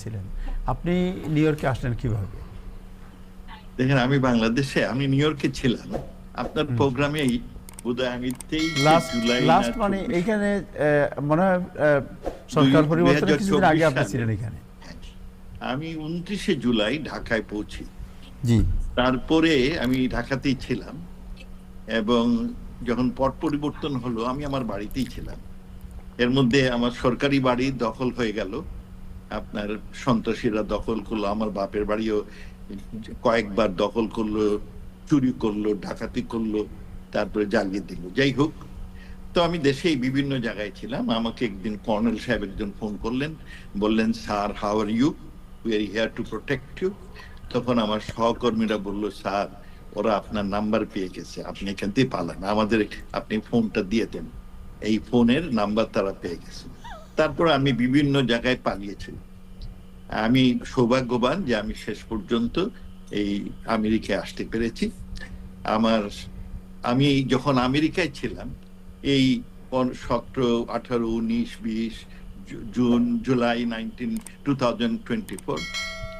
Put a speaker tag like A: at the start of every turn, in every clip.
A: ছিলেন। আপনি নিউ ইয়র্কে আসলেন কিভাবে?
B: দেখেন, আমি বাংলাদেশে, আমি নিউ ইয়র্কে ছিলাম আপনার
A: হুম।
B: প্রোগ্রামেই বোধহয় আমি 23শে
A: লাস্ট
B: জুলাই না
A: লাস্ট মানে
B: 24
A: এইখানে মনে হয়
B: দুই
A: সরকার পরিবর্তনের কিছুদিন আগে
B: 2024
A: আপনি
B: সালে
A: ছিলেন এখানে।
B: হ্যাঁ, আমি 29শে জুলাই ঢাকায় পৌঁছি।
A: জি।
B: তারপরে আমি ঢাকাতেই ছিলাম এবং যখন পট পরিবর্তন হলো আমি আমার বাড়িতেই ছিলাম। এর মধ্যে আমার সরকারি বাড়ি দখল হয়ে গেল, আপনার সন্ত্রাসীরা দখল করলো। আমার বাপের বাড়িও কয়েকবার দখল করলো, চুরি করলো, ডাকাতি করলো, তারপরে জ্বালিয়ে দিল। যাই হোক, তো আমি দেশেই বিভিন্ন জায়গায় ছিলাম। আমাকে একদিন কর্নেল সাহেব একজন ফোন করলেন, বললেন, sir, how are you, we are here to protect you. তখন আমার সহকর্মীরা বলল, স্যার, ওরা আপনার নাম্বার পেয়ে গেছে, আপনি এখান থেকে পালান, আমাদের আপনি ফোনটা দিয়ে দেন। এই ফোনের নাম্বার তারা পেয়ে গেছে। তারপর আমি বিভিন্ন জায়গায় পালিয়েছি। আমি সৌভাগ্যবান যে আমি শেষ পর্যন্ত এই আমেরিকায় আসতে পেরেছি। আমার আমি যখন আমেরিকায় ছিলাম, এই 17, 18, 19, 20 জুন, জুলাই 2024,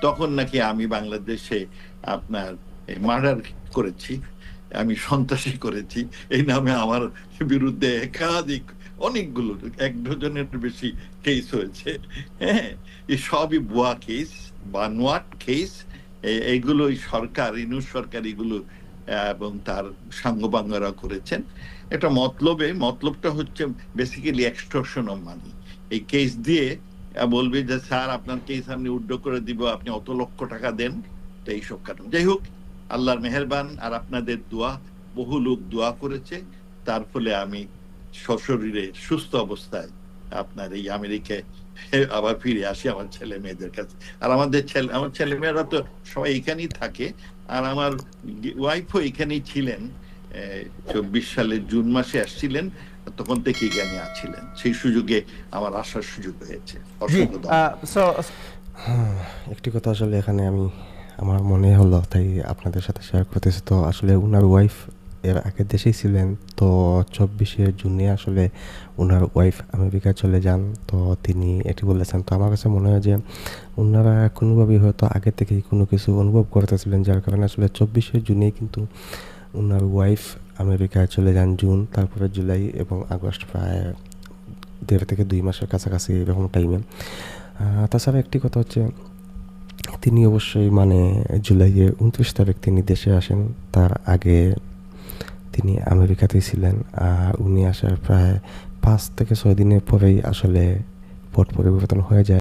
B: তখন নাকি আমি বাংলাদেশে আপনার মার্ডার করেছি, আমি সন্ত্রাসী করেছি, এই নামে আমার বিরুদ্ধে একাধিক, অনেকগুলো, 1 ডজনের বেশি কেস হয়েছে। হ্যাঁ, এই সবই ভুয়া কেস, বানোয়াট কেস। এইগুলোই সরকার, ইউনূস সরকার এগুলো এবং তার সাঙ্গপাঙ্গরা করেছেন। এটা মতলবটা হচ্ছে বেসিক্যালি এক্সটর্শন অফ মানি। এই কেস দিয়ে বলবে যে, স্যার, আপনার কেস আমি উইথড্র করে দিব, আপনি অত লক্ষ টাকা দেন। তো এইসব কারণ, যাই হোক, আল্লাহর মেহেরবান আর আপনাদের দোয়া, বহু লোক দোয়া করেছে, তার ফলে আমি সশরীরে সুস্থ অবস্থায় আপনার এই আমেরিকায় আবার ফিরে আসি আমার ছেলে মেয়েদের কাছে। আর আমার ছেলে মেয়েরা তো সবাই এখানেই থাকে। আর আমার ওয়াইফও এখানেই ছিলেন, 24 সালের জুন মাসে আসছিলেন, তখন থেকে এখানে আছিলেন। সেই সুযোগে আমার আসার সুযোগ হয়েছে।
A: জি।
B: অসংখ্য ধন্যবাদ।
A: সো
C: একটি কথা আসলে এখানে আমার মনে হলো, তাই আপনাদের সাথে শেয়ার করতেছি। তো আসলে উনার ওয়াইফ এর আগের দেশেই ছিলেন। তো 24শে জুনে আসলে উনার ওয়াইফ আমেরিকায় চলে যান। তো তিনি এটি বলেছেন। তো আমার কাছে মনে হয় যে উনারা কোনোভাবেই হয়তো আগে থেকেই কোনো কিছু অনুভব করতেছিলেন, যার কারণে আসলে 24শে জুনেই কিন্তু উনার ওয়াইফ আমেরিকায় চলে যান। জুন, তারপরে জুলাই এবং আগস্ট, প্রায় 1.5 থেকে 2 মাসের কাছাকাছি এরকম টাইমে। তাছাড়া একটি কথা হচ্ছে, তিনি অবশ্যই জুলাইয়ের 29 তারিখ তিনি দেশে আসেন। তার আগে তিনি আমেরিকাতেই ছিলেন। উনি আসার প্রায় 5 থেকে 6 দিনের পরেই আসলে পট পরিবর্তন হয়ে যায়।